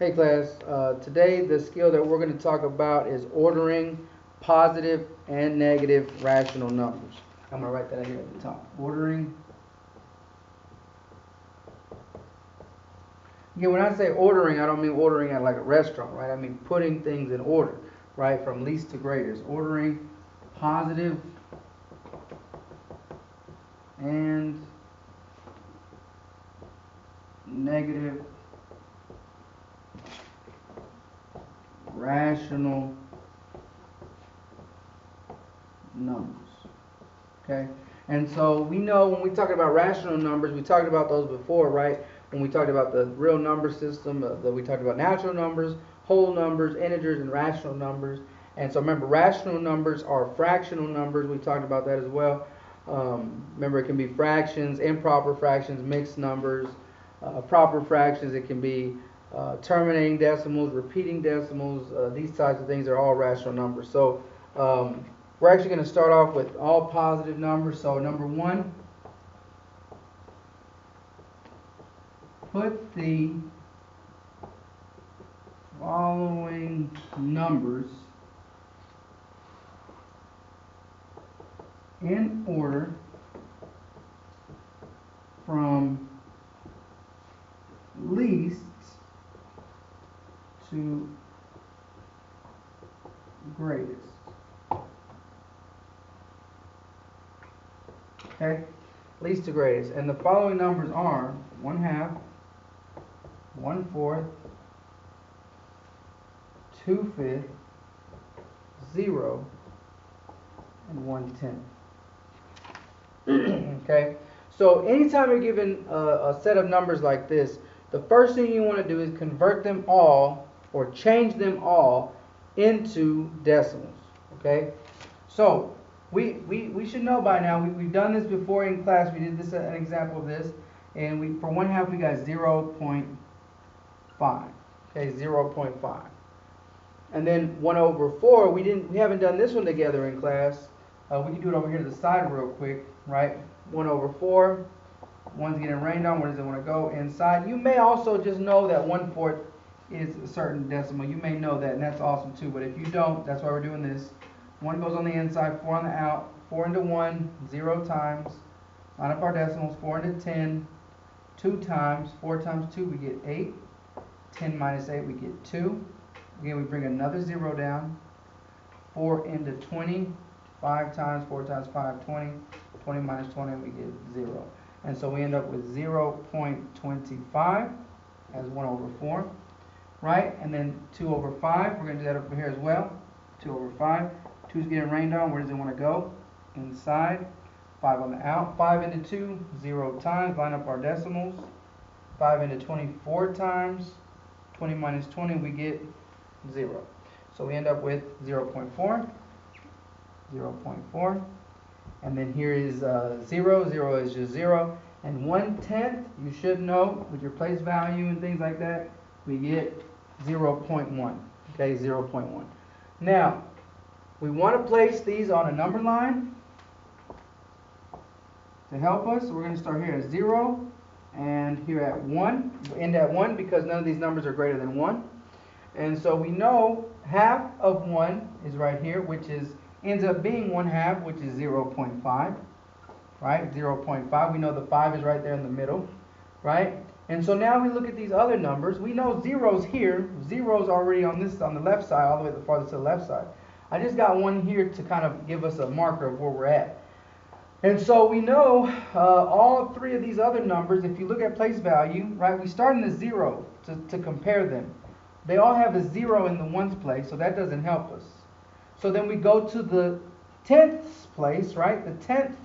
Hey class, today the skill that we're going to talk about is ordering positive and negative rational numbers. I'm going to write that here at the top. Ordering. Again, when I say ordering, I don't mean ordering at like a restaurant, right? I mean putting things in order, right? From least to greatest. Ordering positive and negative rational numbers. Okay? And so we know when we talk about rational numbers, we talked about those before, right? When we talked about the real number system, we talked about natural numbers, whole numbers, integers, and rational numbers. And so remember, rational numbers are fractional numbers. We talked about that as well. Remember, it can be fractions, improper fractions, mixed numbers, proper fractions. It can be terminating decimals, repeating decimals. These types of things are all rational numbers. So we're actually going to start off with all positive numbers. So number one, put the following numbers in order from least to greatest. Okay? Least to greatest. And the following numbers are 1/2, 1/4, 2/5, 0, and 1/10. Okay? So anytime you're given a set of numbers like this, the first thing you want to do is convert them all or change them all into decimals. Okay? So we should know by now, we've done this before in class. We did this an example of this, and for 1/2 we got 0.5. Okay, 0.5. And then 1/4, we haven't done this one together in class. We can do it over here to the side real quick, right? 1/4, one's getting rained on. Where does it want to go? Inside. You may also just know that 1/4 is a certain decimal. You may know that, and that's awesome too. But if you don't, that's why we're doing this. 1 goes on the inside, 4 on the out. 4 into 1, 0 times. Line up our decimals. 4 into 10, 2 times. 4 times 2, we get 8. 10 minus 8, we get 2. Again, we bring another 0 down. 4 into 20, 5 times. 4 times 5, 20. 20 minus 20, we get 0. And so we end up with 0.25 as 1/4, right? And then 2/5, we're going to do that over here as well. 2/5. 2's getting rained on. Where does it want to go? Inside. 5 on the out. 5 into 2, 0 times. Line up our decimals. 5 into 24 times. 20 minus 20, we get 0. So we end up with 0.4. 0.4. And then here is 0. 0 is just 0. And 1/10, you should know, with your place value and things like that, we get 0.1. Okay, 0.1. Now, we want to place these on a number line to help us. We're going to start here at 0 and here at 1. We'll end at 1 because none of these numbers are greater than 1. And so we know half of 1 is right here, which ends up being 1/2, which is 0.5, right? 0.5. We know the 5 is right there in the middle, right? And so now we look at these other numbers. We know 0's here. 0's already on the left side, all the way the farthest to the left side. I just got one here to kind of give us a marker of where we're at. And so we know all three of these other numbers, if you look at place value, right, we start in the 0 to compare them. They all have a 0 in the ones place, so that doesn't help us. So then we go to the 10th place, right? The 10th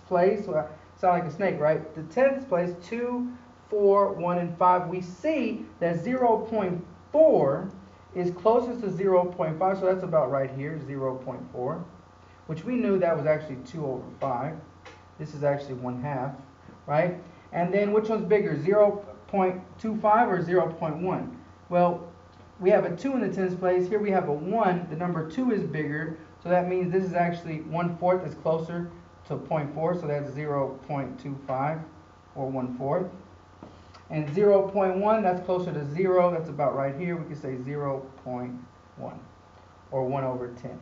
place, well, sound like a snake, right? The 10th place, 2, 4, 1, and 5. We see that 0.4 is closest to 0.5, so that's about right here, 0.4, which we knew that was actually 2/5. This is actually 1/2, right? And then which one's bigger, 0.25 or 0.1? Well, we have a 2 in the 10th place. Here we have a 1. The number 2 is bigger, so that means this is actually 1/4 is closer to 0.4, so that's 0.25 or 1/4. And 0.1, that's closer to 0. That's about right here. We can say 0.1 or 1 over 10.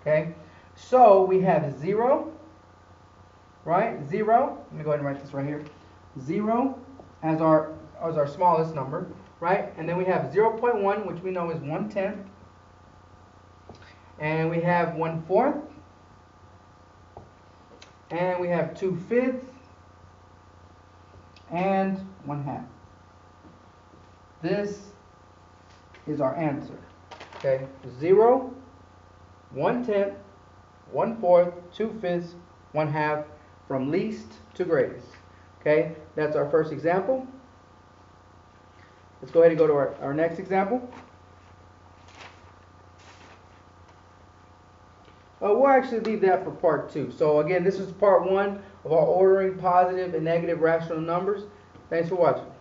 Okay? So we have 0, right? 0. Let me go ahead and write this right here. 0 as our smallest number, right? And then we have 0.1, which we know is 1/10. And we have 1/4. And we have 2/5. And 1/2. This is our answer. Okay? 0, 1/10, 1/4, 2/5, 1/2, from least to greatest. Okay? That's our first example. Let's go ahead and go to our next example. We'll actually leave that for part 2. So again, this is part 1 of our ordering positive and negative rational numbers. Thanks for watching.